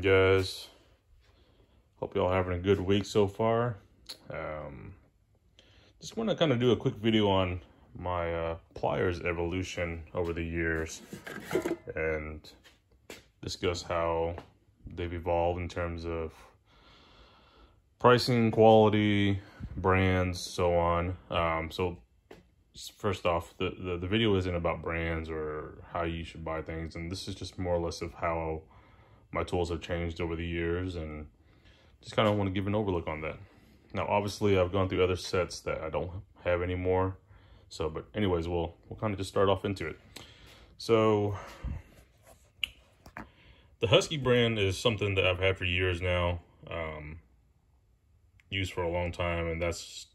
morning, guys. Hope y'all having a good week so far. Just want to kind of do a quick video on my pliers evolution over the years and discuss how they've evolved in terms of pricing, quality, brands, so on. So first off, the video isn't about brands or how you should buy things, and this is just more or less of how my tools have changed over the years, and just kind of want to give an overlook on that. Now, obviously, I've gone through other sets that I don't have anymore. So, but anyways, we'll kind of just start off into it. So, the Husky brand is something that I've had for years now, used for a long time, and that's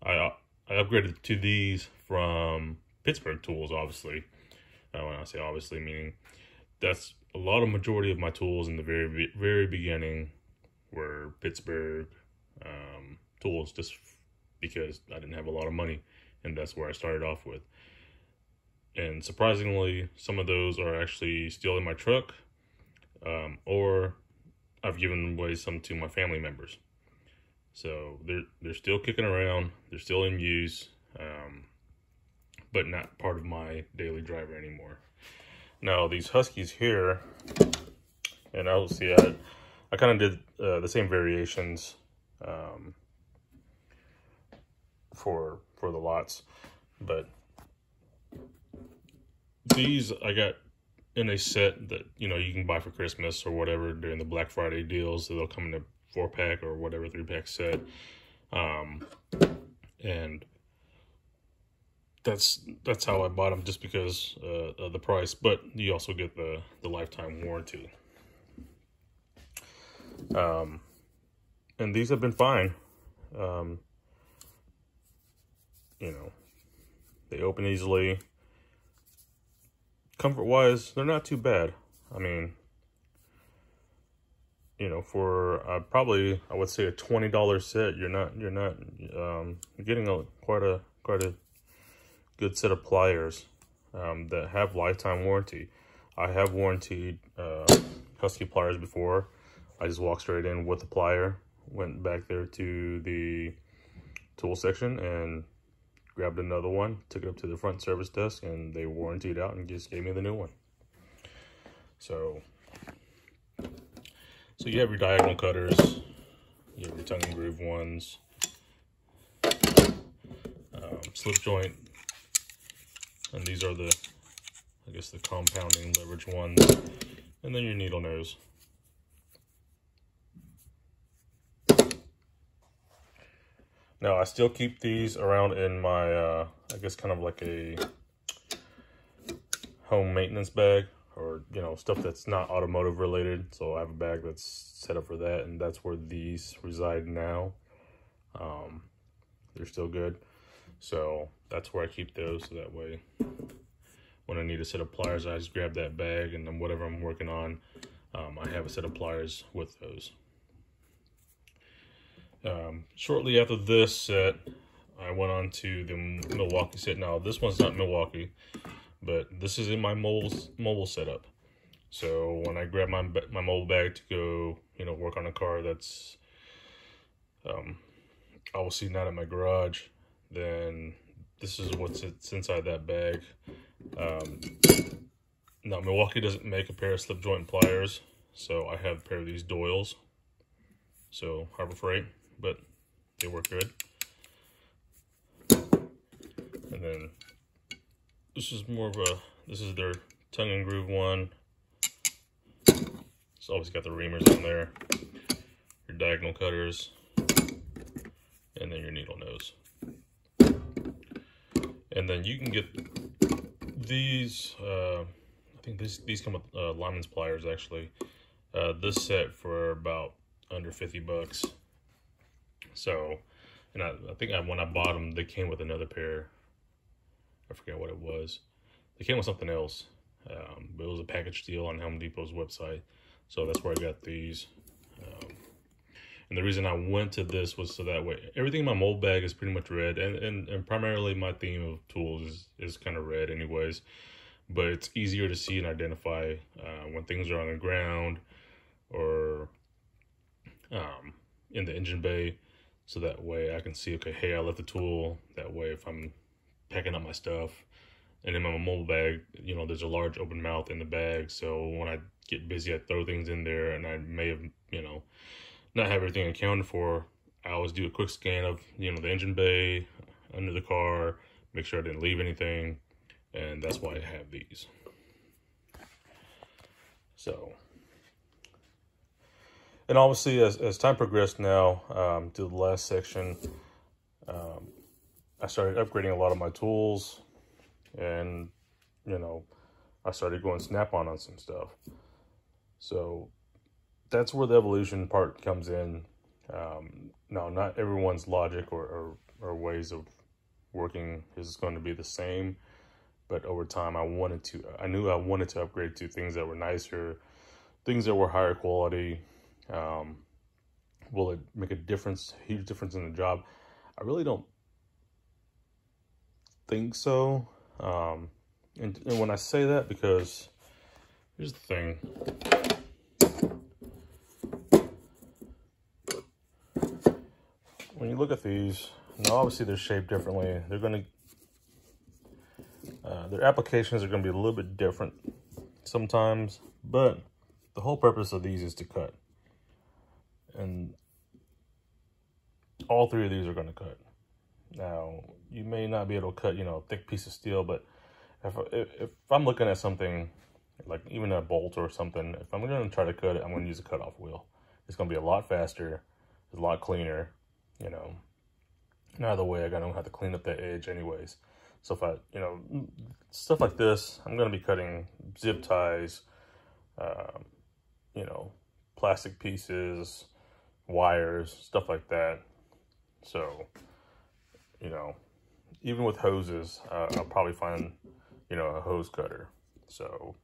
I upgraded to these from Pittsburgh tools, obviously. When I say obviously, meaning that's a lot of majority of my tools in the very beginning were Pittsburgh tools, just because I didn't have a lot of money, and that's where I started off with. And surprisingly, some of those are actually still in my truck, or I've given away some to my family members. So they're still kicking around, they're still in use, but not part of my daily driver anymore. Now these Huskies here, and I'll see, I kind of did the same variations for the lots, but these I got in a set that, you know, you can buy for Christmas or whatever during the Black Friday deals. So they'll come in a 4-pack or whatever 3-pack set, and that's how I bought them, just because of the price. But you also get the lifetime warranty. And these have been fine. You know, they open easily. Comfort-wise, they're not too bad. I mean, you know, for probably, I would say, a $20 set, you're getting quite a good set of pliers that have lifetime warranty. I have warranted Husky Pliers before. I just walked straight in with the plier, went back there to the tool section and grabbed another one, took it up to the front service desk, and they warrantied out and just gave me the new one. So you have your diagonal cutters, you have your tongue and groove ones, slip joint, and these are the, I guess, the compounding leverage ones, and then your needle nose. Now, I still keep these around in my, I guess, kind of like a home maintenance bag, or, you know, stuff that's not automotive related. So I have a bag that's set up for that, and that's where these reside now. They're still good. So that's where I keep those, so that way when I need a set of pliers, I just grab that bag, and then whatever I'm working on, I have a set of pliers with those. Shortly after this set, I went on to the Milwaukee set. Now, this one's not Milwaukee, but this is in my mobile setup. So when I grab my mobile bag to go, you know, work on a car that's obviously not in my garage, then this is what's inside that bag. Now, Milwaukee doesn't make a pair of slip joint pliers, so I have a pair of these Doyles. So Harbor Freight, but they work good. And then this is more of a, this is their tongue and groove one. It's always got the reamers on there, your diagonal cutters, and then your needle nose. And then you can get these, I think these come with lineman's pliers, actually. This set for about under 50 bucks. So, and I think when I bought them, they came with another pair. I forget what it was. They came with something else, but it was a package deal on Home Depot's website. So that's where I got these. And the reason I went to this was so that way, everything in my mold bag is pretty much red, and primarily my theme of tools is kind of red anyways. But it's easier to see and identify when things are on the ground, or in the engine bay, so that way I can see, okay, hey, I left the tool. That way, if I'm packing up my stuff, and in my mobile bag, you know, there's a large open mouth in the bag, so when I get busy, I throw things in there, and I may have, you know, not have everything accounted for. I always do a quick scan of, you know, the engine bay, under the car, make sure I didn't leave anything, and that's why I have these. So, and obviously as time progressed now, to the last section, I started upgrading a lot of my tools, and, you know, I started going Snap-on on some stuff. So that's where the evolution part comes in. Now, not everyone's logic or ways of working is going to be the same, but over time I knew I wanted to upgrade to things that were nicer, things that were higher quality. Will it make a huge difference in the job? I really don't think so. And when I say that, because here's the thing. When you look at these, now obviously they're shaped differently. They're going to, their applications are going to be a little bit different sometimes, but the whole purpose of these is to cut. And all three of these are going to cut. Now, you may not be able to cut, you know, a thick piece of steel, but if I'm looking at something like even a bolt or something, if I'm going to try to cut it, I'm going to use a cutoff wheel. It's going to be a lot faster, it's a lot cleaner, you know. And either way, I don't have to clean up that edge anyways. So if I, you know, stuff like this, I'm going to be cutting zip ties, you know, plastic pieces, wires, stuff like that. So, you know, even with hoses, I'll probably find, you know, a hose cutter. So,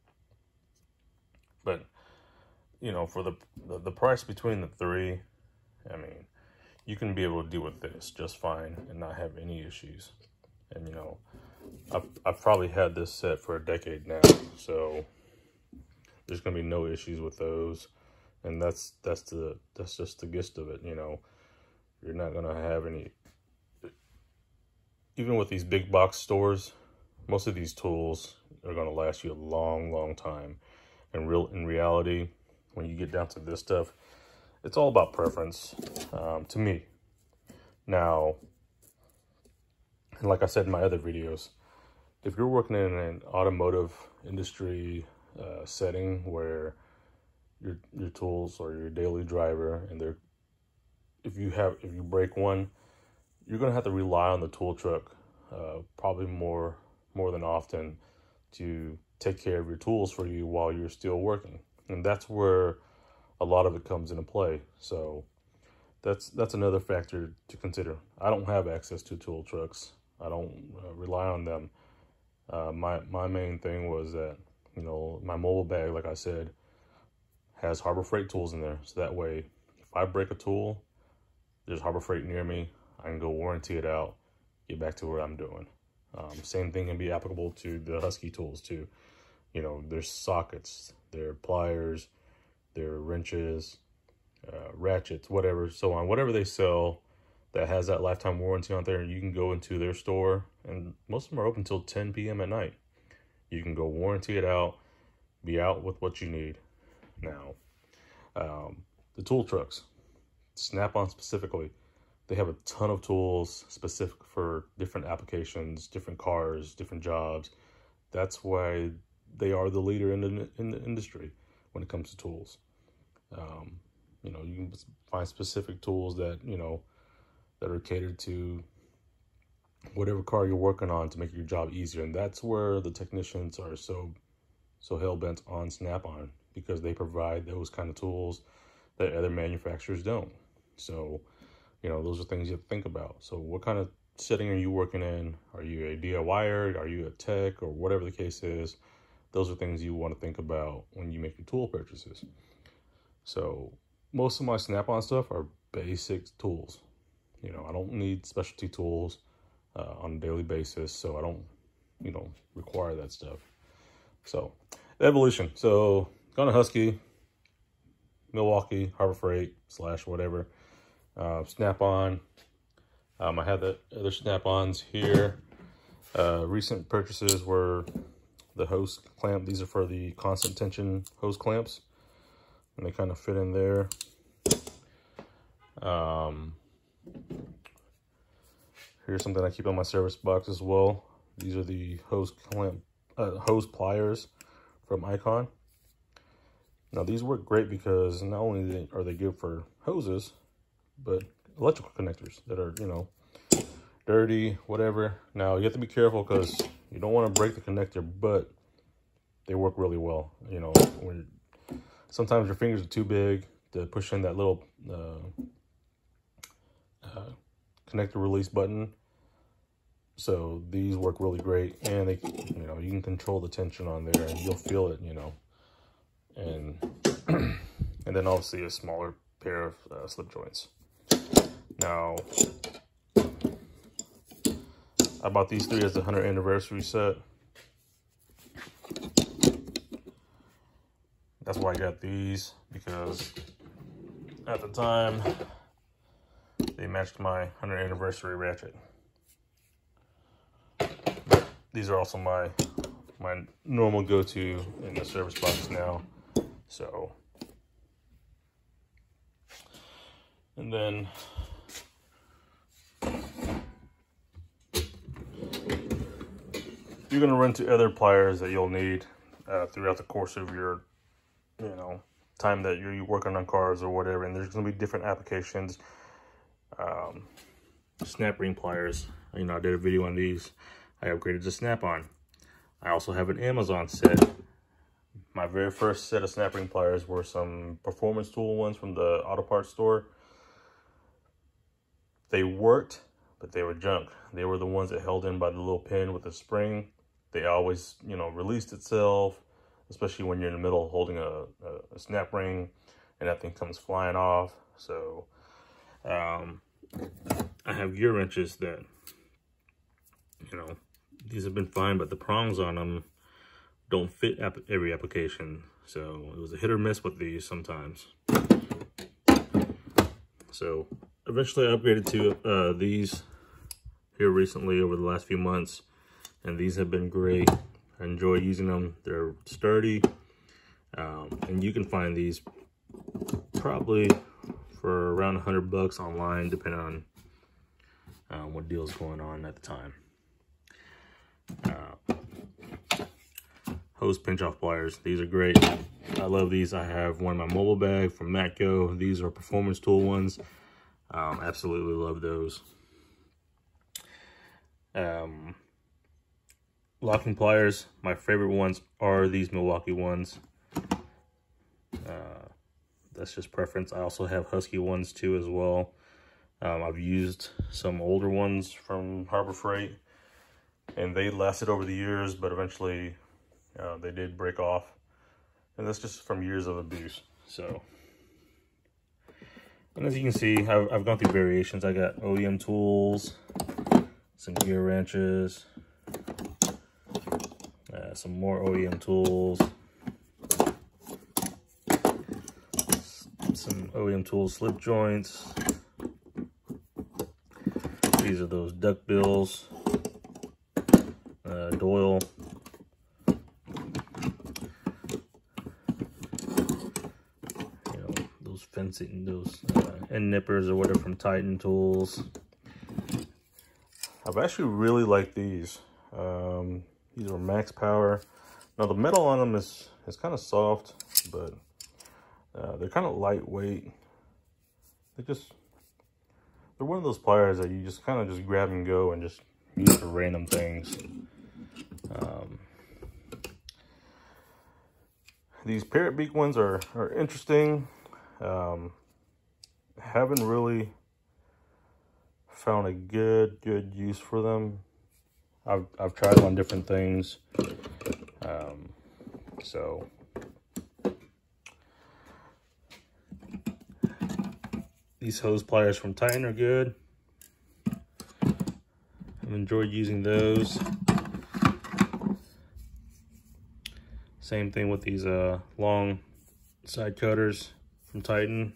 but, you know, for the price between the three, I mean, you can be able to deal with this just fine and not have any issues. And, you know, I've probably had this set for a decade now, so there's going to be no issues with those. And that's just the gist of it, you know. You're not going to have any, even with these big box stores, most of these tools are going to last you a long, long time. And in reality, when you get down to this stuff, it's all about preference, to me. Now, and like I said in my other videos, if you're working in an automotive industry setting where your tools are your daily driver, and if you break one, you're gonna have to rely on the tool truck probably more than often to take care of your tools for you while you're still working, and that's where a lot of it comes into play. So that's another factor to consider. I don't have access to tool trucks. I don't rely on them. My main thing was that, you know, my mobile bag, like I said, has Harbor Freight tools in there. So that way, if I break a tool, there's Harbor Freight near me. I can go warranty it out, get back to what I'm doing. Same thing can be applicable to the Husky tools too. You know, there's sockets, there are pliers, there are wrenches, ratchets, whatever, so on. Whatever they sell that has that lifetime warranty on there, you can go into their store, and most of them are open until 10 p.m. at night. You can go warranty it out, be out with what you need. Now, the tool trucks, Snap-on specifically, they have a ton of tools specific for different applications, different cars, different jobs. That's why they are the leader in the industry when it comes to tools. You know, you can find specific tools that, you know, that are catered to whatever car you're working on to make your job easier. And that's where the technicians are so hell-bent on Snap-on, because they provide those kind of tools that other manufacturers don't. So, you know, those are things you have to think about. So what kind of setting are you working in? Are you a DIYer? Are you a tech? Or whatever the case is, those are things you want to think about when you make your tool purchases. So most of my Snap-on stuff are basic tools. You know, I don't need specialty tools on a daily basis, so I don't, you know, require that stuff. So, evolution. So, gone to Husky. Milwaukee, Harbor Freight / whatever. Snap-on. I have the other Snap-ons here. Recent purchases were the hose clamp. These are for the constant tension hose clamps, and they kind of fit in there. Here's something I keep on my service box as well. These are the hose pliers from Icon. Now these work great because not only are they good for hoses, but electrical connectors that are, you know, dirty, whatever. Now you have to be careful because you don't want to break the connector, but they work really well. You know, sometimes your fingers are too big to push in that little connector release button. So these work really great, and they, you know, you can control the tension on there, and you'll feel it, you know. And and then obviously a smaller pair of slip joints. Now, I bought these 3 as the 100th anniversary set. That's why I got these, because at the time they matched my 100th anniversary ratchet. These are also my normal go-to in the service box now. So, and then you're gonna run to other pliers that you'll need throughout the course of your, you know, time that you're working on cars or whatever. And there's gonna be different applications. Snap ring pliers. You know, I did a video on these. I upgraded to Snap-on. I also have an Amazon set. My very first set of snap ring pliers were some performance tool ones from the auto parts store. They worked, but they were junk. They were the ones that held in by the little pin with the spring. They always, you know, released itself, especially when you're in the middle holding a snap ring and that thing comes flying off. So I have gear wrenches that, you know, these have been fine, but the prongs on them don't fit every application. So it was a hit or miss with these sometimes. So eventually I upgraded to these here recently over the last few months, and these have been great. I enjoy using them. They're sturdy, and you can find these probably for around $100 online, depending on what deal's going on at the time. Hose pinch off pliers. These are great. I love these. I have one in my mobile bag from Matco. These are performance tool ones. Absolutely love those. Locking pliers. My favorite ones are these Milwaukee ones. That's just preference. I also have Husky ones too as well. I've used some older ones from Harbor Freight, and they lasted over the years, but eventually they did break off, and that's just from years of abuse. So, and as you can see, I've gone through variations. I got OEM tools, some gear wrenches, some more OEM tools, some OEM tools slip joints. These are those duck bills, Doyle. Those fencing, those end nippers or whatever from Titan Tools. I've actually really liked these. These are max power. Now the metal on them is kind of soft, but they're kind of lightweight. They're one of those pliers that you just kind of just grab and go and just use for random things. These parrot beak ones are interesting. Haven't really found a good use for them. I've tried them on different things. So these hose pliers from Titan are good. I've enjoyed using those. Same thing with these long side cutters. from Titan.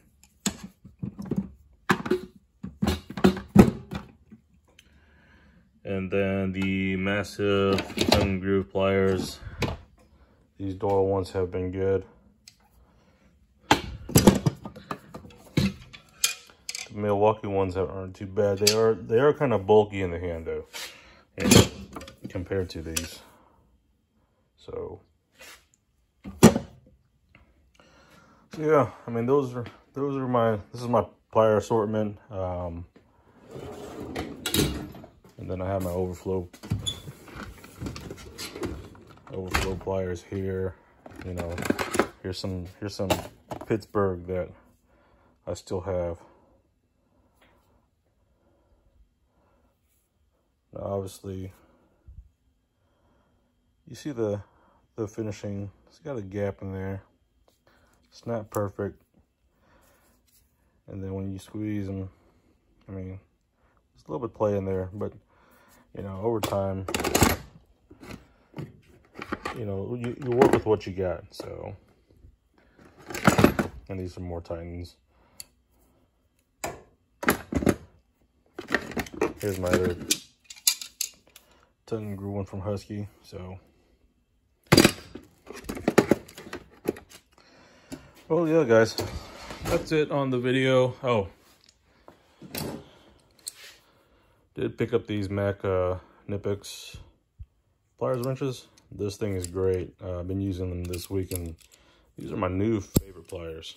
And then the massive tongue groove pliers. These Doyle ones have been good. The Milwaukee ones aren't too bad. They are kind of bulky in the hand though, and compared to these. So yeah, I mean this is my plier assortment. And then I have my overflow pliers here. You know, here's some Pittsburgh that I still have. Now obviously, you see the finishing. It's got a gap in there. It's not perfect. And then when you squeeze them, I mean, there's a little bit of play in there, but you know, over time, you know, you work with what you got. So, and these are more Titans. Here's my other tongue and groove one from Husky. So, well, yeah, guys, that's it on the video. Oh, did pick up these Mac Knipex pliers wrenches. This thing is great. I've been using them this week, and these are my new favorite pliers.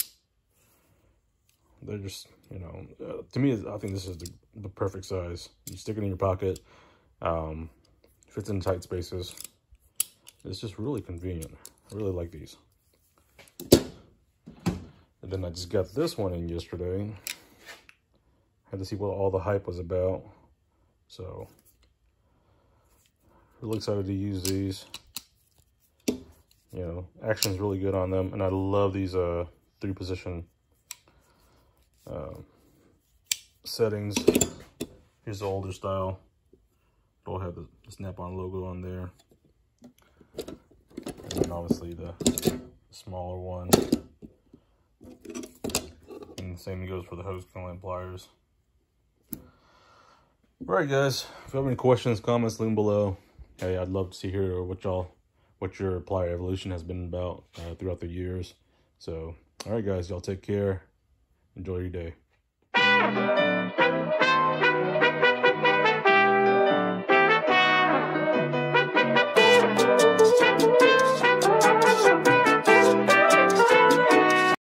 They're just, you know, to me, I think this is the perfect size. You stick it in your pocket, fits in tight spaces. It's just really convenient. I really like these. And then I just got this one in yesterday. Had to see what all the hype was about. So, really excited to use these. You know, action's really good on them, and I love these 3-position settings. Here's the older style. It'll have the Snap-on logo on there, and then obviously the smaller one. And the same goes for the Husky Pliers. Alright guys, if you have any questions, comments, leave them below. Hey, I'd love to hear what your plier evolution has been about throughout the years. So, alright guys, y'all take care. Enjoy your day.